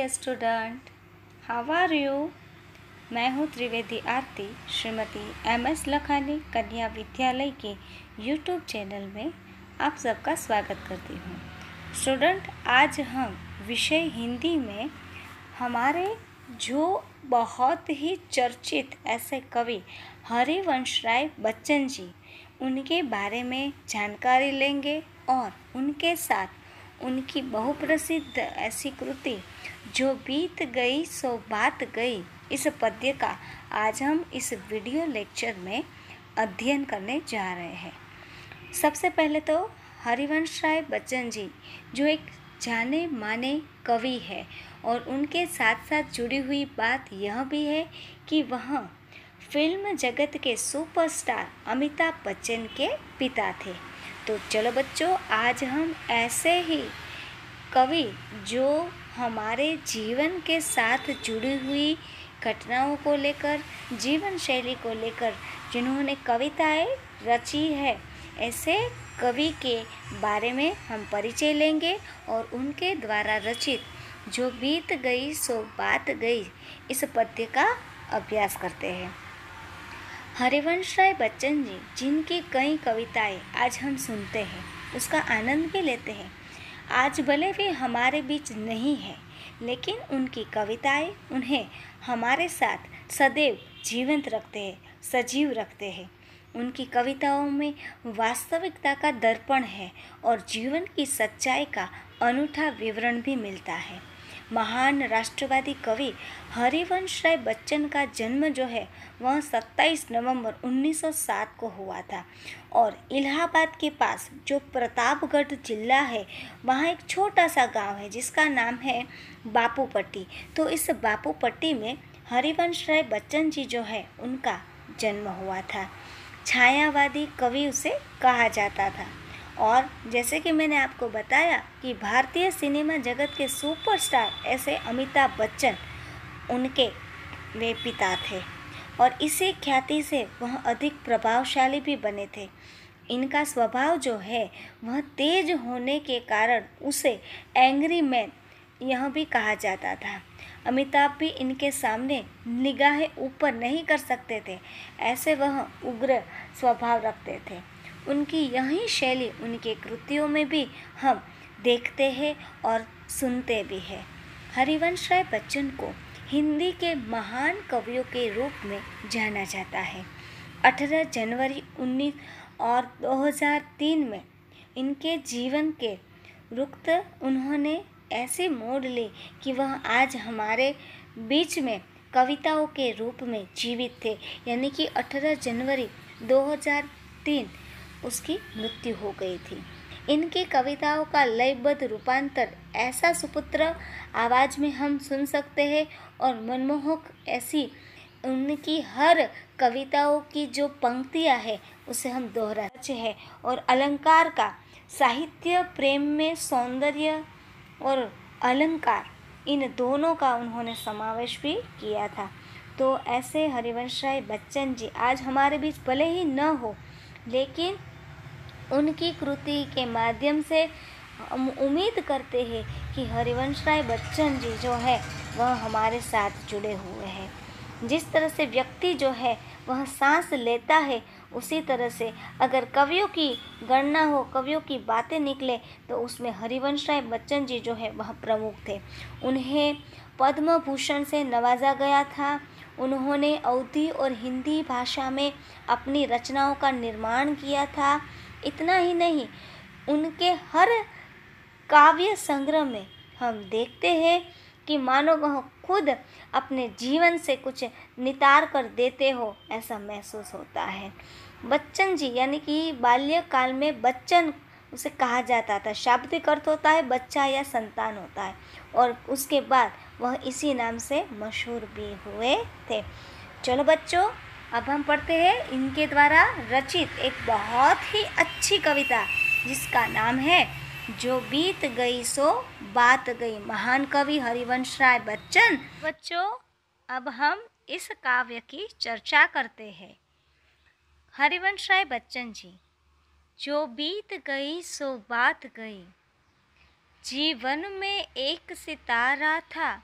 Dear student, how are you. मैं हूँ त्रिवेदी आरती, Shrimati MS Lakhani कन्या विद्यालय के यूट्यूब चैनल में आप सबका स्वागत करती हूँ। स्टूडेंट, आज हम विषय हिंदी में हमारे जो बहुत ही चर्चित ऐसे कवि हरिवंश राय बच्चन जी, उनके बारे में जानकारी लेंगे और उनके साथ उनकी बहुप्रसिद्ध ऐसी कृति जो बीत गई सो बात गई, इस पद्य का आज हम इस वीडियो लेक्चर में अध्ययन करने जा रहे हैं। सबसे पहले तो हरिवंश राय बच्चन जी जो एक जाने माने कवि है और उनके साथ साथ जुड़ी हुई बात यह भी है कि वह फिल्म जगत के सुपरस्टार अमिताभ बच्चन के पिता थे। तो चलो बच्चों, आज हम ऐसे ही कवि जो हमारे जीवन के साथ जुड़ी हुई घटनाओं को लेकर, जीवन शैली को लेकर जिन्होंने कविताएं रची है, ऐसे कवि के बारे में हम परिचय लेंगे और उनके द्वारा रचित जो बीत गई सो बात गई, इस पद्य का अभ्यास करते हैं। हरिवंश राय बच्चन जी जिनकी कई कविताएं आज हम सुनते हैं, उसका आनंद भी लेते हैं। आज भले वे हमारे बीच नहीं है, लेकिन उनकी कविताएं उन्हें हमारे साथ सदैव जीवंत रखते हैं, सजीव रखते हैं। उनकी कविताओं में वास्तविकता का दर्पण है और जीवन की सच्चाई का अनूठा विवरण भी मिलता है। महान राष्ट्रवादी कवि हरिवंश राय बच्चन का जन्म जो है वह 27 नवंबर 1907 को हुआ था और इलाहाबाद के पास जो प्रतापगढ़ जिला है, वहाँ एक छोटा सा गांव है जिसका नाम है बापूपट्टी। तो इस बापूपट्टी में हरिवंश राय बच्चन जी जो है उनका जन्म हुआ था। छायावादी कवि उसे कहा जाता था और जैसे कि मैंने आपको बताया कि भारतीय सिनेमा जगत के सुपरस्टार ऐसे अमिताभ बच्चन उनके वे पिता थे और इसी ख्याति से वह अधिक प्रभावशाली भी बने थे। इनका स्वभाव जो है वह तेज होने के कारण उसे एंग्री मैन यह भी कहा जाता था। अमिताभ भी इनके सामने निगाहें ऊपर नहीं कर सकते थे, ऐसे वह उग्र स्वभाव रखते थे। उनकी यही शैली उनके कृतियों में भी हम देखते हैं और सुनते भी हैं। हरिवंश राय बच्चन को हिंदी के महान कवियों के रूप में जाना जाता है। 18 जनवरी 2003 में इनके जीवन के रुख उन्होंने ऐसे मोड़ ली कि वह आज हमारे बीच में कविताओं के रूप में जीवित थे। यानी कि 18 जनवरी 2003 उसकी मृत्यु हो गई थी। इनकी कविताओं का लयबद्ध रूपांतर ऐसा सुपुत्र आवाज़ में हम सुन सकते हैं और मनमोहक ऐसी उनकी हर कविताओं की जो पंक्तियां है उसे हम दोहराते हैं और अलंकार का, साहित्य प्रेम में सौंदर्य और अलंकार, इन दोनों का उन्होंने समावेश भी किया था। तो ऐसे हरिवंश राय बच्चन जी आज हमारे बीच भले ही न हो, लेकिन उनकी कृति के माध्यम से हम उम्मीद करते हैं कि हरिवंश राय बच्चन जी जो है वह हमारे साथ जुड़े हुए हैं। जिस तरह से व्यक्ति जो है वह सांस लेता है, उसी तरह से अगर कवियों की गणना हो, कवियों की बातें निकले, तो उसमें हरिवंश राय बच्चन जी जो है वह प्रमुख थे। उन्हें पद्म भूषण से नवाजा गया था। उन्होंने अवधी और हिंदी भाषा में अपनी रचनाओं का निर्माण किया था। इतना ही नहीं, उनके हर काव्य संग्रह में हम देखते हैं कि मानो वह खुद अपने जीवन से कुछ नितार कर देते हो, ऐसा महसूस होता है। बच्चन जी यानी कि बाल्यकाल में बच्चन उसे कहा जाता था। शाब्दिक अर्थ होता है बच्चा या संतान होता है और उसके बाद वह इसी नाम से मशहूर भी हुए थे। चलो बच्चों, अब हम पढ़ते हैं इनके द्वारा रचित एक बहुत ही अच्छी कविता जिसका नाम है जो बीत गई सो बात गई, महान कवि हरिवंश राय बच्चन। बच्चों, अब हम इस काव्य की चर्चा करते हैं। हरिवंश राय बच्चन जी जो बीत गई सो बात गई, जीवन में एक सितारा था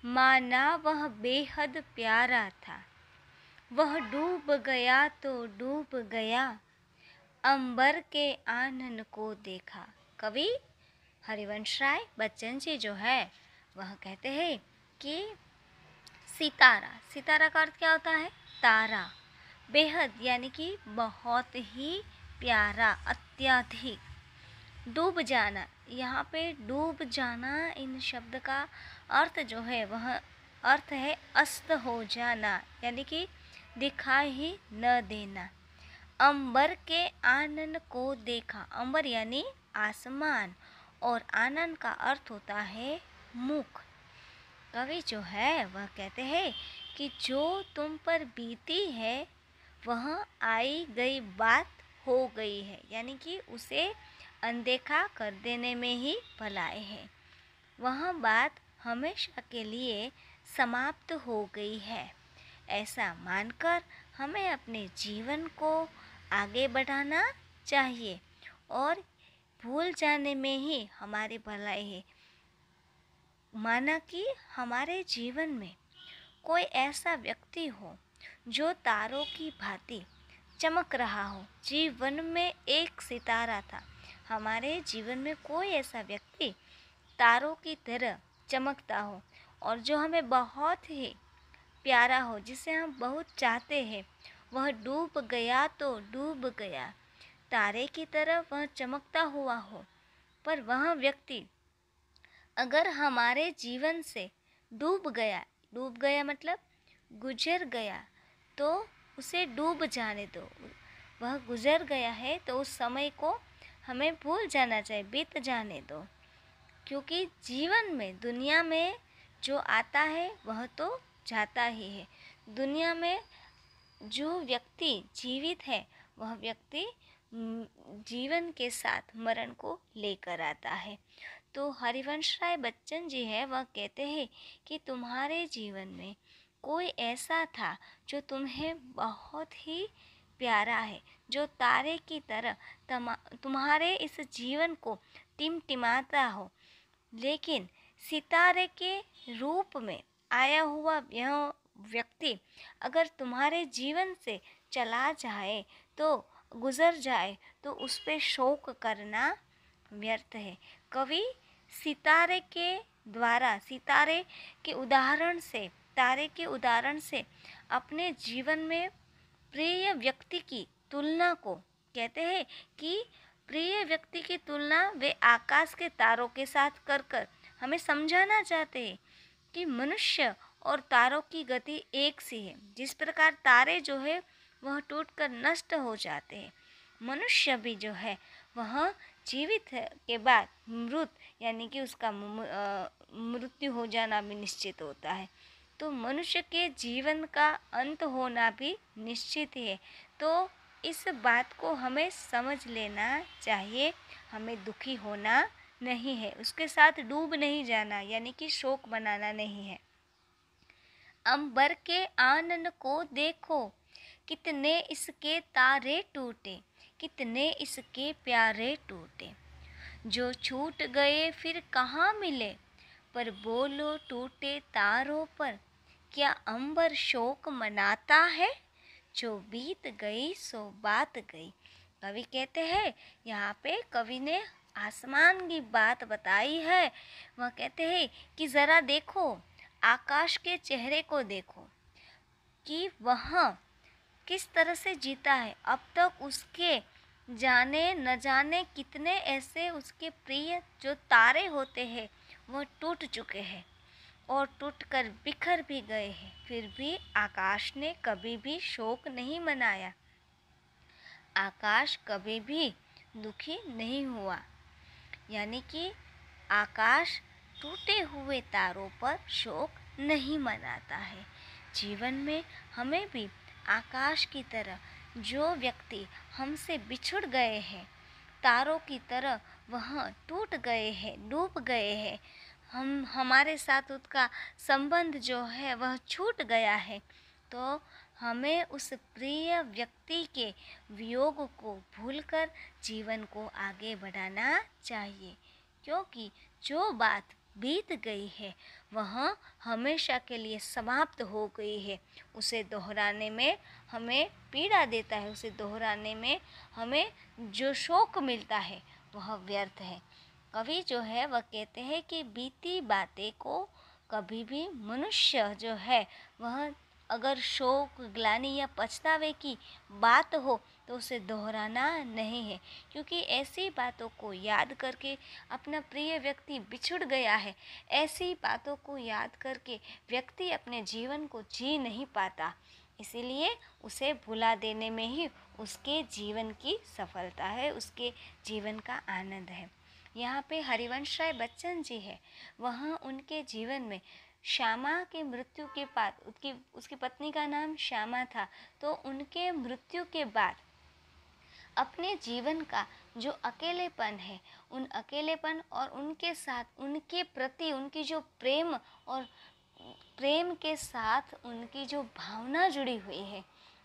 माना वह बेहद प्यारा था। वह डूब गया तो डूब गया, अंबर के आनन को देखा। कवि हरिवंश राय बच्चन जी जो है वह कहते हैं कि सितारा, सितारा का अर्थ क्या होता है? तारा। बेहद यानी कि बहुत ही प्यारा, अत्यधिक। डूब जाना, यहाँ पे डूब जाना इन शब्द का अर्थ जो है वह अर्थ है अस्त हो जाना, यानी कि दिखाई ही न देना। अंबर के आनन को देखा, अंबर यानी आसमान, और आनन का अर्थ होता है मुख। कवि जो है वह कहते हैं कि जो तुम पर बीती है वह आई गई बात हो गई है, यानी कि उसे अनदेखा कर देने में ही भलाई है। वह बात हमेशा के लिए समाप्त हो गई है। ऐसा मानकर हमें अपने जीवन को आगे बढ़ाना चाहिए और भूल जाने में ही हमारी भलाई है। माना कि हमारे जीवन में कोई ऐसा व्यक्ति हो जो तारों की भांति चमक रहा हो। जीवन में एक सितारा था। हमारे जीवन में कोई ऐसा व्यक्ति तारों की तरह चमकता हो और जो हमें बहुत ही प्यारा हो, जिसे हम बहुत चाहते हैं। वह डूब गया तो डूब गया, तारे की तरह वह चमकता हुआ हो, पर वह व्यक्ति अगर हमारे जीवन से डूब गया मतलब गुजर गया, तो उसे डूब जाने दो। वह गुजर गया है तो उस समय को हमें भूल जाना चाहिए, बीत जाने दो। क्योंकि जीवन में, दुनिया में जो आता है वह तो जाता ही है। दुनिया में जो व्यक्ति जीवित है वह व्यक्ति जीवन के साथ मरण को लेकर आता है। तो हरिवंश राय बच्चन जी है वह कहते हैं कि तुम्हारे जीवन में कोई ऐसा था जो तुम्हें बहुत ही प्यारा है, जो तारे की तरह तुम्हारे इस जीवन को टिमटिमाता हो, लेकिन सितारे के रूप में आया हुआ यह व्यक्ति अगर तुम्हारे जीवन से चला जाए, तो गुजर जाए, तो उस पे शोक करना व्यर्थ है। कवि सितारे के द्वारा, सितारे के उदाहरण से, तारे के उदाहरण से अपने जीवन में प्रिय व्यक्ति की तुलना को कहते हैं कि प्रिय व्यक्ति की तुलना वे आकाश के तारों के साथ कर कर हमें समझाना चाहते हैं कि मनुष्य और तारों की गति एक सी है। जिस प्रकार तारे जो है वह टूटकर नष्ट हो जाते हैं, मनुष्य भी जो है वह जीवित के बाद मृत, यानी कि उसका मृत्यु हो जाना भी निश्चित होता है। तो मनुष्य के जीवन का अंत होना भी निश्चित है। तो इस बात को हमें समझ लेना चाहिए। हमें दुखी होना नहीं है, उसके साथ डूब नहीं जाना, यानी कि शोक बनाना नहीं है। अंबर के आनन को देखो, कितने इसके तारे टूटे, कितने इसके प्यारे टूटे। जो छूट गए फिर कहाँ मिले, पर बोलो टूटे तारों पर क्या अंबर शोक मनाता है। जो बीत गई सो बात गई। कवि कहते हैं, यहाँ पे कवि ने आसमान की बात बताई है। वह कहते हैं कि ज़रा देखो, आकाश के चेहरे को देखो कि वह किस तरह से जीता है। अब तक उसके जाने न जाने कितने ऐसे उसके प्रिय जो तारे होते हैं वह टूट चुके हैं और टूटकर बिखर भी गए हैं, फिर भी आकाश ने कभी भी शोक नहीं मनाया। आकाश कभी भी दुखी नहीं हुआ, यानी कि आकाश टूटे हुए तारों पर शोक नहीं मनाता है। जीवन में हमें भी आकाश की तरह, जो व्यक्ति हमसे बिछुड़ गए हैं, तारों की तरह वह टूट गए हैं, डूब गए हैं, हमारे साथ उसका संबंध जो है वह छूट गया है, तो हमें उस प्रिय व्यक्ति के वियोग को भूलकर जीवन को आगे बढ़ाना चाहिए। क्योंकि जो बात बीत गई है वह हमेशा के लिए समाप्त हो गई है। उसे दोहराने में हमें पीड़ा देता है, उसे दोहराने में हमें जो शौक मिलता है वह व्यर्थ है। कवि जो है वह कहते हैं कि बीती बातें को कभी भी मनुष्य जो है वह अगर शोक, ग्लानि या पछतावे की बात हो तो उसे दोहराना नहीं है, क्योंकि ऐसी बातों को याद करके अपना प्रिय व्यक्ति बिछुड़ गया है, ऐसी बातों को याद करके व्यक्ति अपने जीवन को जी नहीं पाता। इसीलिए उसे भुला देने में ही उसके जीवन की सफलता है, उसके जीवन का आनंद है। यहाँ पे हरिवंश राय बच्चन जी है, वह उनके जीवन में श्यामा की मृत्यु के बाद, उसकी पत्नी का नाम श्यामा था, तो उनके मृत्यु के बाद अपने जीवन का जो अकेलेपन है, उन अकेलेपन और उनके साथ उनके प्रति उनकी जो प्रेम और प्रेम के साथ उनकी जो भावना जुड़ी हुई है,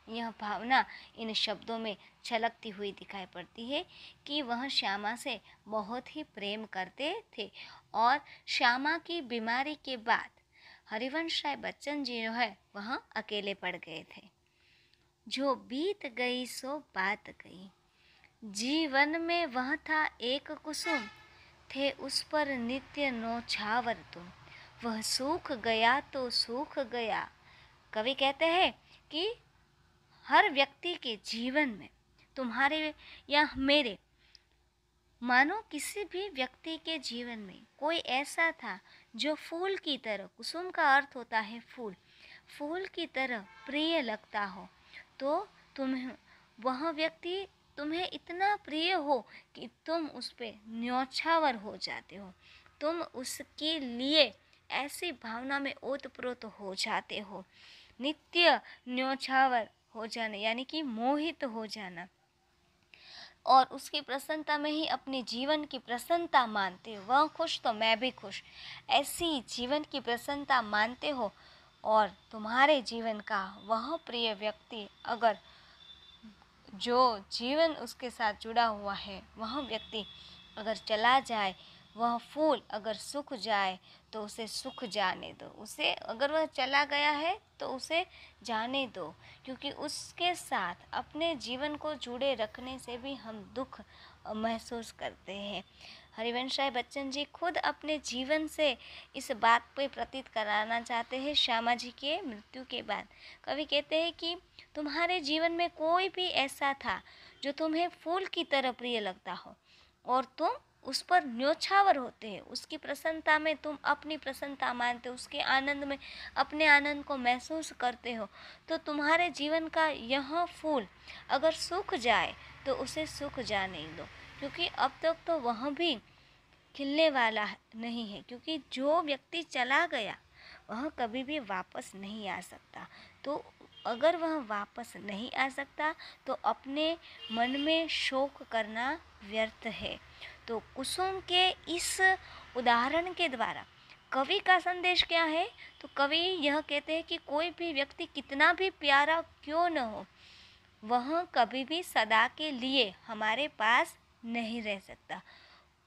यह भावना इन शब्दों में छलकती हुई दिखाई पड़ती है कि वह श्यामा से बहुत ही प्रेम करते थे। और श्यामा की बीमारी के बाद हरिवंश राय बच्चन जी जो है वह अकेले पड़ गए थे। जो बीत गई सो बात गई, जीवन में वह था एक कुसुम, थे उस पर नित्य नौछावर तुम, वह सूख गया तो सूख गया। कवि कहते हैं कि हर व्यक्ति के जीवन में, तुम्हारे या मेरे, मानो किसी भी व्यक्ति के जीवन में कोई ऐसा था जो फूल की तरह, कुसुम का अर्थ होता है फूल, फूल की तरह प्रिय लगता हो, तो तुम्हें वह व्यक्ति तुम्हें इतना प्रिय हो कि तुम उस पर न्यौछावर हो जाते हो, तुम उसके लिए ऐसी भावना में ओतप्रोत हो जाते हो। नित्य न्यौछावर हो जाना यानी कि मोहित हो जाना, और उसकी प्रसन्नता में ही अपने जीवन की प्रसन्नता मानते हो। वह खुश तो मैं भी खुश, ऐसी जीवन की प्रसन्नता मानते हो। और तुम्हारे जीवन का वह प्रिय व्यक्ति अगर जो जीवन उसके साथ जुड़ा हुआ है वह व्यक्ति अगर चला जाए, वह फूल अगर सूख जाए तो उसे सूख जाने दो, उसे अगर वह चला गया है तो उसे जाने दो, क्योंकि उसके साथ अपने जीवन को जुड़े रखने से भी हम दुख महसूस करते हैं। हरिवंश राय बच्चन जी खुद अपने जीवन से इस बात पे प्रतीत कराना चाहते हैं श्यामा जी के मृत्यु के बाद। कवि कहते हैं कि तुम्हारे जीवन में कोई भी ऐसा था जो तुम्हें फूल की तरह प्रिय लगता हो और तुम उस पर न्योछावर होते हैं, उसकी प्रसन्नता में तुम अपनी प्रसन्नता मानते हो, उसके आनंद में अपने आनंद को महसूस करते हो, तो तुम्हारे जीवन का यह फूल अगर सूख जाए तो उसे सूख जाने दो, क्योंकि अब तक तो वह भी खिलने वाला नहीं है, क्योंकि जो व्यक्ति चला गया वह कभी भी वापस नहीं आ सकता। तो अगर वह वापस नहीं आ सकता तो अपने मन में शोक करना व्यर्थ है। तो कुसुम के इस उदाहरण के द्वारा कवि का संदेश क्या है? तो कवि यह कहते हैं कि कोई भी व्यक्ति कितना भी प्यारा क्यों न हो, वह कभी भी सदा के लिए हमारे पास नहीं रह सकता,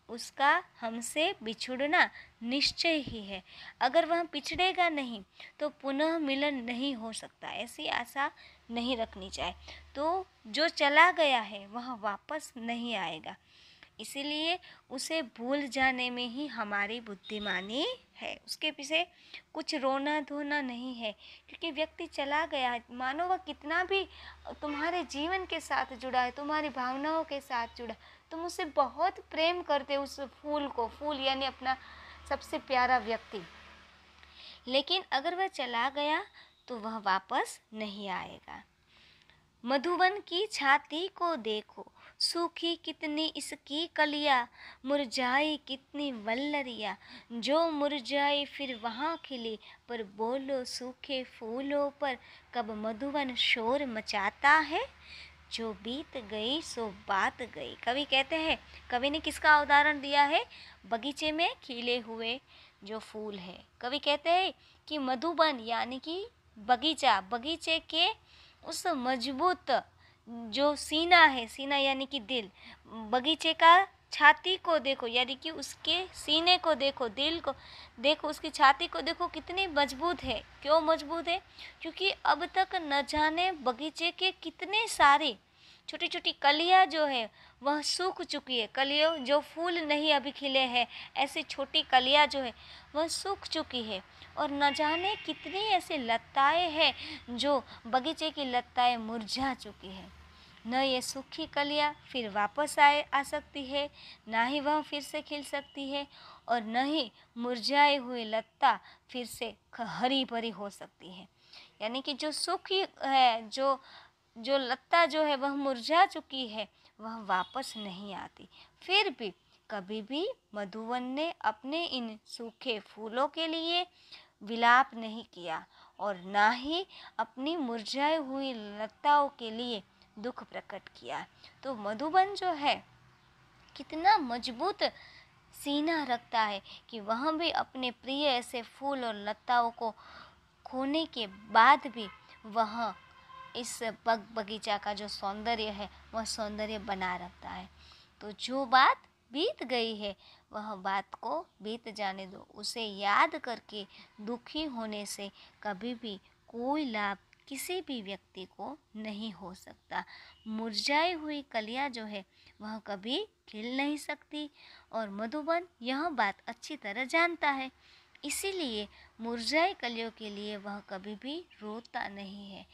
उसका हमसे बिछुड़ना निश्चय ही है। अगर वह पिछड़ेगा नहीं तो पुनः मिलन नहीं हो सकता, ऐसी आशा नहीं रखनी चाहिए। तो जो चला गया है वह वापस नहीं आएगा, इसीलिए उसे भूल जाने में ही हमारी बुद्धिमानी है, उसके पीछे कुछ रोना धोना नहीं है, क्योंकि व्यक्ति चला गया है, मानो वह कितना भी तुम्हारे जीवन के साथ जुड़ा है, तुम्हारी भावनाओं के साथ जुड़ा, तुम उससे बहुत प्रेम करते उस फूल को, फूल यानी अपना सबसे प्यारा व्यक्ति, लेकिन अगर वह चला गया तो वह वापस नहीं आएगा। मधुवन की छाती को देखो, सूखी कितनी इसकी कलियां, मुरझाई कितनी वल्लरियां, जो मुरझाई फिर वहाँ खिली, पर बोलो सूखे फूलों पर कब मधुवन शोर मचाता है, जो बीत गई सो बात गई। कवि कहते हैं, कवि ने किसका उदाहरण दिया है? बगीचे में खिले हुए जो फूल है। कवि कहते हैं कि मधुबन यानी कि बगीचा, बगीचे के उस मजबूत जो सीना है, सीना यानी कि दिल, बगीचे का छाती को देखो, यानी कि उसके सीने को देखो, दिल को देखो, उसकी छाती को देखो कितनी मजबूत है। क्यों मजबूत है? क्योंकि अब तक न जाने बगीचे के कितने सारे छोटी छोटी कलियां जो है वह सूख चुकी है। कलियों जो फूल नहीं अभी खिले हैं, ऐसी छोटी कलियां जो है वह सूख चुकी है। और न जाने कितनी ऐसी लताएं हैं जो बगीचे की लताएं मुरझा चुकी है। न ये सूखी कलियां फिर वापस आ सकती है, ना ही वह फिर से खिल सकती है, और न ही मुरझाई हुई लता फिर से हरी भरी हो सकती है। यानी कि जो सूखी है, जो लता जो है वह मुरझा चुकी है, वह वापस नहीं आती। फिर भी कभी भी मधुवन ने अपने इन सूखे फूलों के लिए विलाप नहीं किया, और ना ही अपनी मुरझाई हुई लताओं के लिए दुख प्रकट किया। तो मधुबन जो है कितना मजबूत सीना रखता है कि वह भी अपने प्रिय ऐसे फूल और लताओं को खोने के बाद भी वह इस बगीचा का जो सौंदर्य है वह सौंदर्य बना रखता है। तो जो बात बीत गई है वह बात को बीत जाने दो। उसे याद करके दुखी होने से कभी भी कोई लाभ किसी भी व्यक्ति को नहीं हो सकता। मुरझाई हुई कलियां जो है वह कभी खिल नहीं सकती, और मधुबन यह बात अच्छी तरह जानता है। इसीलिए मुरझाई कलियों के लिए वह कभी भी रोता नहीं है।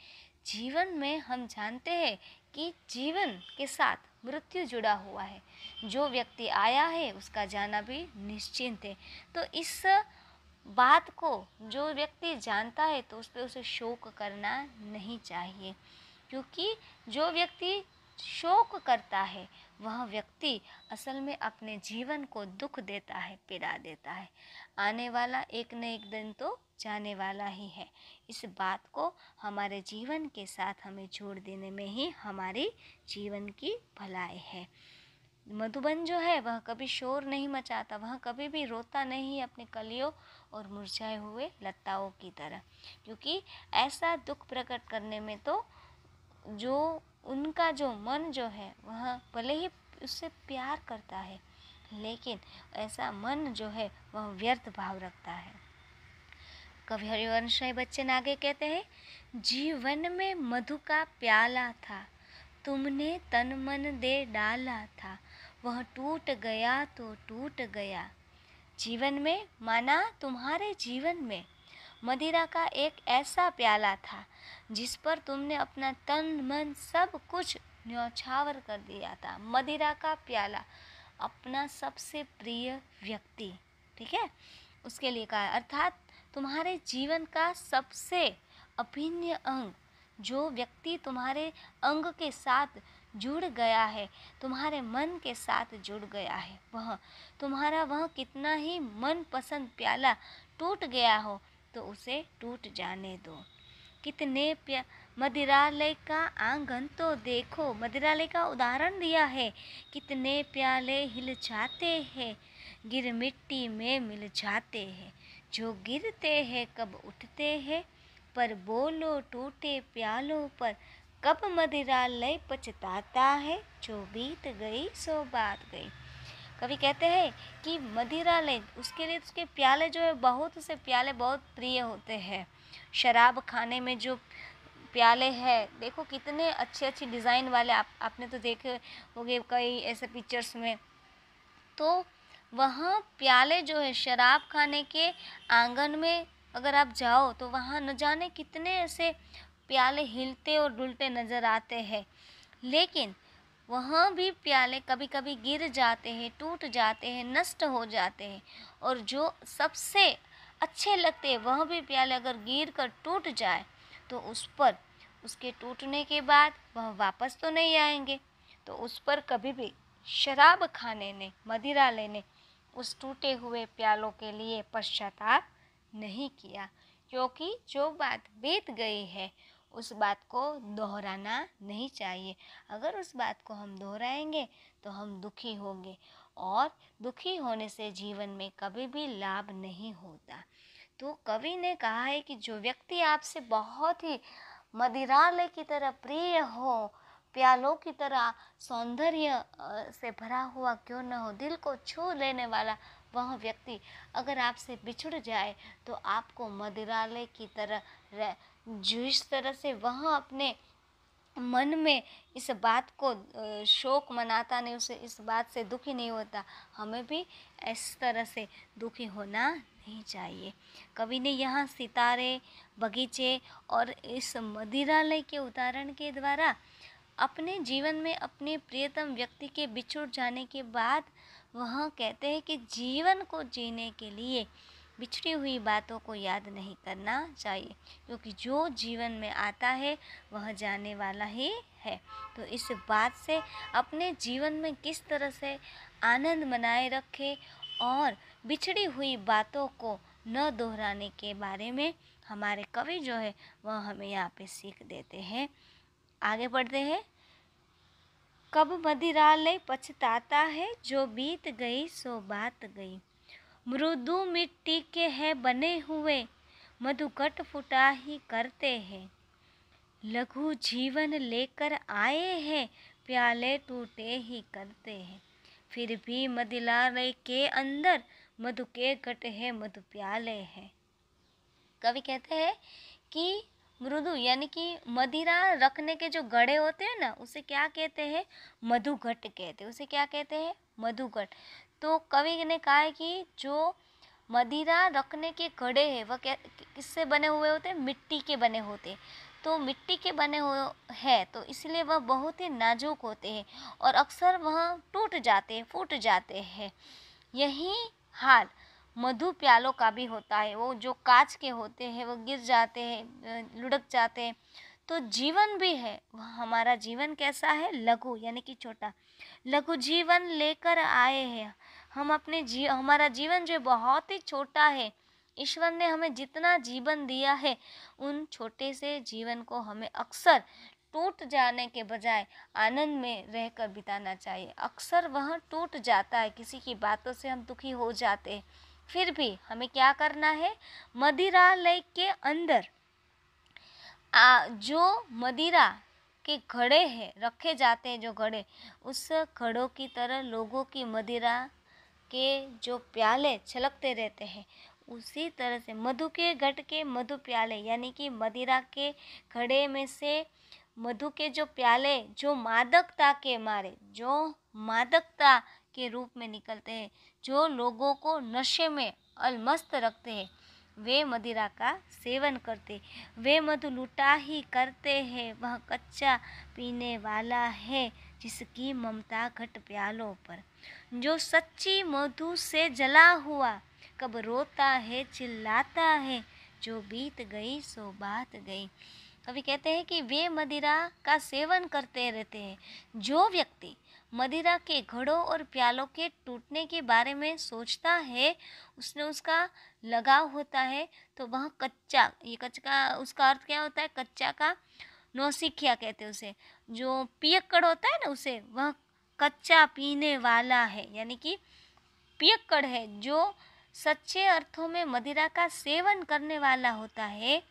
जीवन में हम जानते हैं कि जीवन के साथ मृत्यु जुड़ा हुआ है। जो व्यक्ति आया है उसका जाना भी निश्चिंत है। तो इस बात को जो व्यक्ति जानता है तो उस पर उसे शोक करना नहीं चाहिए, क्योंकि जो व्यक्ति शोक करता है वह व्यक्ति असल में अपने जीवन को दुख देता है, पीड़ा देता है। आने वाला एक न एक दिन तो जाने वाला ही है। इस बात को हमारे जीवन के साथ हमें जोड़ देने में ही हमारी जीवन की भलाई है। मधुबन जो है वह कभी शोर नहीं मचाता, वह कभी भी रोता नहीं अपने कलियों और मुरझाए हुए लताओं की तरह, क्योंकि ऐसा दुख प्रकट करने में तो जो उनका जो मन जो है वह भले ही उससे प्यार करता है, लेकिन ऐसा मन जो है वह व्यर्थ भाव रखता है। कवि हरिवंश बच्चन आगे कहते हैं, जीवन में मधु का प्याला था, तुमने तन मन दे डाला था, वह टूट गया तो टूट गया। जीवन में माना तुम्हारे जीवन में मदिरा का एक ऐसा प्याला था जिस पर तुमने अपना तन मन सब कुछ न्यौछावर कर दिया था। मदिरा का प्याला, अपना सबसे प्रिय व्यक्ति, ठीक है, उसके लिए कहा। अर्थात तुम्हारे जीवन का सबसे अभिन्न अंग, जो व्यक्ति तुम्हारे अंग के साथ जुड़ गया है, तुम्हारे मन के साथ जुड़ गया है, वह तुम्हारा वह कितना ही मनपसंद प्याला टूट गया हो तो उसे टूट जाने दो। कितने मदिरालय का आंगन तो देखो, मदिरालय का उदाहरण दिया है। कितने प्याले हिल जाते हैं, गिर मिट्टी में मिल जाते हैं, जो गिरते हैं कब उठते हैं, पर बोलो टूटे प्यालों पर कब मदिरालय पछताता है, जो बीत गई सो बात गई। कवि कहते हैं कि मदिरालय, उसके लिए उसके प्याले जो है, बहुत से प्याले बहुत प्रिय होते हैं। शराब खाने में जो प्याले हैं, देखो कितने अच्छे अच्छे डिज़ाइन वाले, आपने तो देखे होंगे कई ऐसे पिक्चर्स में। तो वहाँ प्याले जो है शराब खाने के आंगन में अगर आप जाओ तो वहाँ न जाने कितने ऐसे प्याले हिलते और डुलते नज़र आते हैं, लेकिन वहाँ भी प्याले कभी कभी गिर जाते हैं, टूट जाते हैं, नष्ट हो जाते हैं। और जो सबसे अच्छे लगते हैं वह भी प्याले अगर गिर कर टूट जाए तो उस पर, उसके टूटने के बाद वह वापस तो नहीं आएंगे। तो उस पर कभी भी शराब खाने ने, मदिरालय ने उस टूटे हुए प्यालों के लिए पश्चाताप नहीं किया, क्योंकि जो बात बीत गई है उस बात को दोहराना नहीं चाहिए। अगर उस बात को हम दोहराएंगे तो हम दुखी होंगे, और दुखी होने से जीवन में कभी भी लाभ नहीं होता। तो कवि ने कहा है कि जो व्यक्ति आपसे बहुत ही मदिरालय की तरह प्रिय हो, प्यालों की तरह सौंदर्य से भरा हुआ क्यों न हो, दिल को छू लेने वाला वह व्यक्ति अगर आपसे बिछुड़ जाए तो आपको मदिरालय की तरह जिस तरह से वह अपने मन में इस बात को शोक मनाता नहीं, उसे इस बात से दुखी नहीं होता, हमें भी इस तरह से दुखी होना नहीं चाहिए। कवि ने यहाँ सितारे, बगीचे और इस मदिरालय के उदाहरण के द्वारा अपने जीवन में अपने प्रियतम व्यक्ति के बिछुड़ जाने के बाद वह कहते हैं कि जीवन को जीने के लिए बिछड़ी हुई बातों को याद नहीं करना चाहिए, क्योंकि जो जीवन में आता है वह जाने वाला ही है। तो इस बात से अपने जीवन में किस तरह से आनंद बनाए रखें और बिछड़ी हुई बातों को न दोहराने के बारे में हमारे कवि जो है वह हमें यहाँ पे सीख देते हैं। आगे बढ़ते हैं। कब मदिरालय पछताता है, जो बीत गई सो बात गई। मृदु मिट्टी के है बने हुए, मधुकट फुटा ही करते हैं। लघु जीवन लेकर आए हैं, प्याले टूटे ही करते हैं। फिर भी मदिरालय के अंदर मधु के घट है, मधु प्याले हैं। कवि कहते हैं कि मृदु यानी कि मदिरा रखने के जो गड़े होते हैं ना, उसे क्या कहते हैं? मधुघट कहते हैं। उसे क्या कहते हैं? मधुघट। तो कवि ने कहा है कि जो मदिरा रखने के घड़े हैं वह किससे बने हुए होते हैं? मिट्टी के बने होते हैं। तो मिट्टी के बने हुए हैं तो इसलिए वह बहुत ही नाजुक होते हैं और अक्सर वह टूट जाते हैं, फूट जाते हैं। यही हाल मधु प्यालों का भी होता है। वो जो कांच के होते हैं वो गिर जाते हैं, लुढ़क जाते हैं। तो जीवन भी है, वह हमारा जीवन कैसा है? लघु यानी कि छोटा। लघु जीवन लेकर आए हैं हम अपने हमारा जीवन जो बहुत ही छोटा है। ईश्वर ने हमें जितना जीवन दिया है उन छोटे से जीवन को हमें अक्सर टूट जाने के बजाय आनंद में रहकर बिताना चाहिए। अक्सर वह टूट जाता है, किसी की बातों से हम दुखी हो जाते हैं। फिर भी हमें क्या करना है? मदिरालय के अंदर जो मदिरा के घड़े हैं, रखे जाते हैं जो घड़े, उस घड़ों की तरह लोगों की मदिरा के जो प्याले छलकते रहते हैं, उसी तरह से मधु के घट के मधु प्याले यानी कि मदिरा के घड़े में से मधु के जो प्याले जो मादकता के मारे, जो मादकता के रूप में निकलते हैं, जो लोगों को नशे में अलमस्त रखते हैं, वे मदिरा का सेवन करते, वे मधु लुटा ही करते हैं। वह कच्चा पीने वाला है, जिसकी ममता घट प्यालों पर। जो सच्ची मधु से जला हुआ, कब रोता है चिल्लाता है, जो बीत गई सो बात गई। कवि कहते हैं कि वे मदिरा का सेवन करते रहते हैं। जो व्यक्ति मदिरा के घड़ों और प्यालों के टूटने के बारे में सोचता है, उसका लगाव होता है, तो वह कच्चा, ये कच्चा उसका अर्थ क्या होता है? कच्चा का नौसिखिया कहते हैं उसे। जो पियक्कड़ होता है ना, उसे वह कच्चा पीने वाला है, यानी कि पियक्कड़ है। जो सच्चे अर्थों में मदिरा का सेवन करने वाला होता है,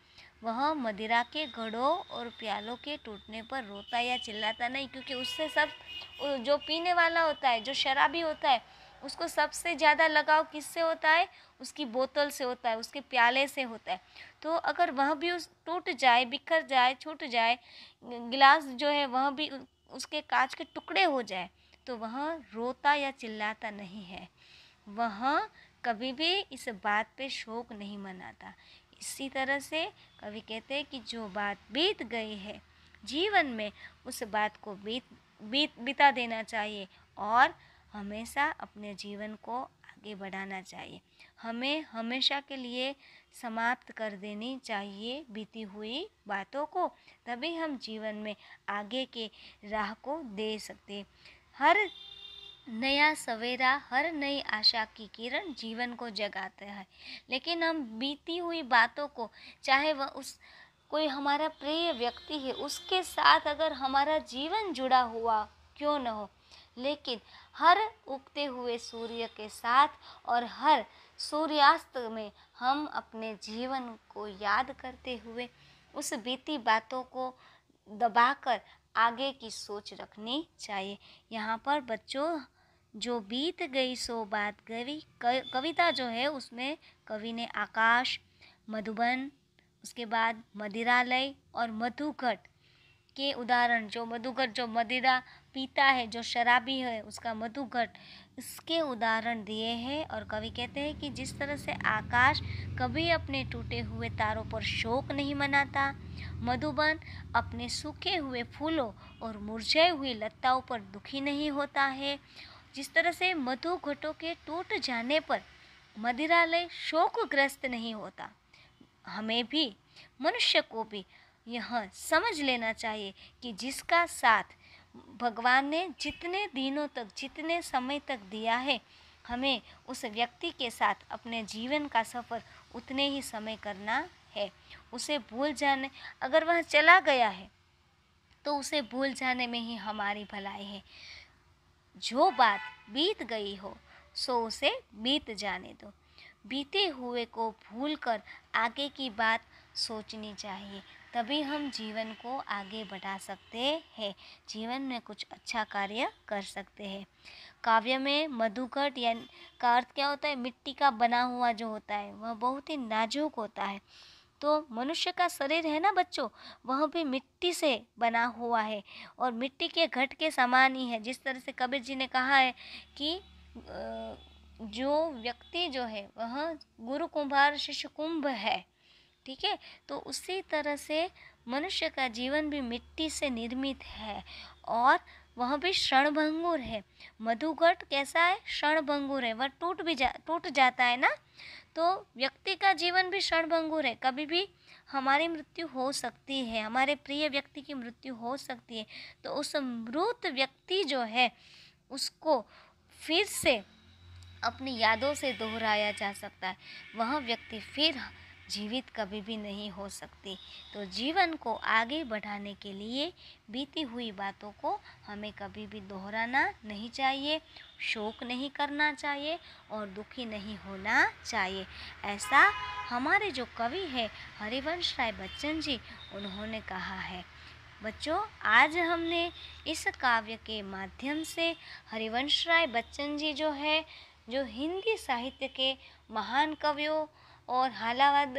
वह मदिरा के घड़ों और प्यालों के टूटने पर रोता या चिल्लाता नहीं, क्योंकि उससे सब जो पीने वाला होता है, जो शराबी होता है, उसको सबसे ज़्यादा लगाव किससे होता है? उसकी बोतल से होता है, उसके प्याले से होता है। तो अगर वह भी टूट जाए, बिखर जाए, छूट जाए, गिलास जो है वह भी उसके कांच के टुकड़े हो जाए, तो वह रोता या चिल्लाता नहीं है, वह कभी भी इस बात पे शोक नहीं मनाता। इसी तरह से कवि कहते हैं कि जो बात बीत गई है जीवन में, उस बात को बिता देना चाहिए और हमेशा अपने जीवन को आगे बढ़ाना चाहिए। हमें हमेशा के लिए समाप्त कर देनी चाहिए बीती हुई बातों को, तभी हम जीवन में आगे के राह को दे सकते। हर नया सवेरा, हर नई आशा की किरण जीवन को जगाता है, लेकिन हम बीती हुई बातों को, चाहे वह कोई हमारा प्रिय व्यक्ति है, उसके साथ अगर हमारा जीवन जुड़ा हुआ क्यों न हो, लेकिन हर उगते हुए सूर्य के साथ और हर सूर्यास्त में हम अपने जीवन को याद करते हुए उस बीती बातों को दबाकर आगे की सोच रखनी चाहिए। यहाँ पर बच्चों जो बीत गई सो बात गई कविता जो है उसमें कवि ने आकाश, मधुबन, उसके बाद मदिरालय और मधुघट के उदाहरण, जो मधुघट जो मदिरा पीता है, जो शराबी है उसका मधुघट, इसके उदाहरण दिए हैं। और कवि कहते हैं कि जिस तरह से आकाश कभी अपने टूटे हुए तारों पर शोक नहीं मनाता, मधुबन अपने सूखे हुए फूलों और मुरझाई हुई लताओं पर दुखी नहीं होता है, जिस तरह से मधुघटों के टूट जाने पर मदिरालय शोकग्रस्त नहीं होता, हमें भी, मनुष्य को भी यह समझ लेना चाहिए कि जिसका साथ भगवान ने जितने दिनों तक, जितने समय तक दिया है, हमें उस व्यक्ति के साथ अपने जीवन का सफ़र उतने ही समय करना है। उसे भूल जाने, अगर वह चला गया है तो उसे भूल जाने में ही हमारी भलाई है। जो बात बीत गई हो सो उसे बीत जाने दो। बीते हुए को भूलकर आगे की बात सोचनी चाहिए, तभी हम जीवन को आगे बढ़ा सकते हैं, जीवन में कुछ अच्छा कार्य कर सकते हैं। काव्य में मधुघट यानी का अर्थ क्या होता है? मिट्टी का बना हुआ जो होता है वह बहुत ही नाजुक होता है। तो मनुष्य का शरीर है ना बच्चों, वह भी मिट्टी से बना हुआ है और मिट्टी के घट के समान ही है। जिस तरह से कबीर जी ने कहा है कि जो व्यक्ति जो है वह गुरु कुंभार शिष्य कुंभ है, ठीक है। तो उसी तरह से मनुष्य का जीवन भी मिट्टी से निर्मित है और वह भी क्षणभंगुर है। मधुघट कैसा है? क्षणभंगुर है, वह टूट जाता है ना। तो व्यक्ति का जीवन भी क्षणभंगुर है, कभी भी हमारी मृत्यु हो सकती है, हमारे प्रिय व्यक्ति की मृत्यु हो सकती है। तो उस मृत व्यक्ति जो है उसको फिर से अपनी यादों से दोहराया जा सकता है, वह व्यक्ति फिर जीवित कभी भी नहीं हो सकती। तो जीवन को आगे बढ़ाने के लिए बीती हुई बातों को हमें कभी भी दोहराना नहीं चाहिए, शोक नहीं करना चाहिए और दुखी नहीं होना चाहिए। ऐसा हमारे जो कवि है हरिवंश राय बच्चन जी, उन्होंने कहा है। बच्चों, आज हमने इस काव्य के माध्यम से हरिवंश राय बच्चन जी जो है, जो हिंदी साहित्य के महान कवियों और हालावाद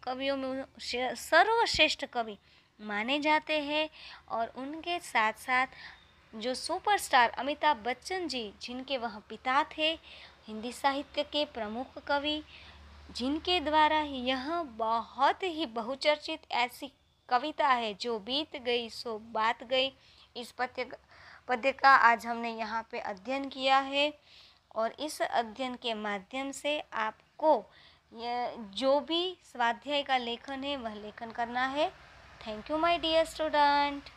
कवियों में सर्वश्रेष्ठ कवि माने जाते हैं, और उनके साथ साथ जो सुपरस्टार अमिताभ बच्चन जी, जिनके वह पिता थे, हिंदी साहित्य के प्रमुख कवि, जिनके द्वारा यह बहुत ही बहुचर्चित ऐसी कविता है जो बीत गई सो बात गई, इस पद्य का आज हमने यहाँ पे अध्ययन किया है। और इस अध्ययन के माध्यम से आपको जो भी स्वाध्याय का लेखन है वह लेखन करना है। Thank you my dear student.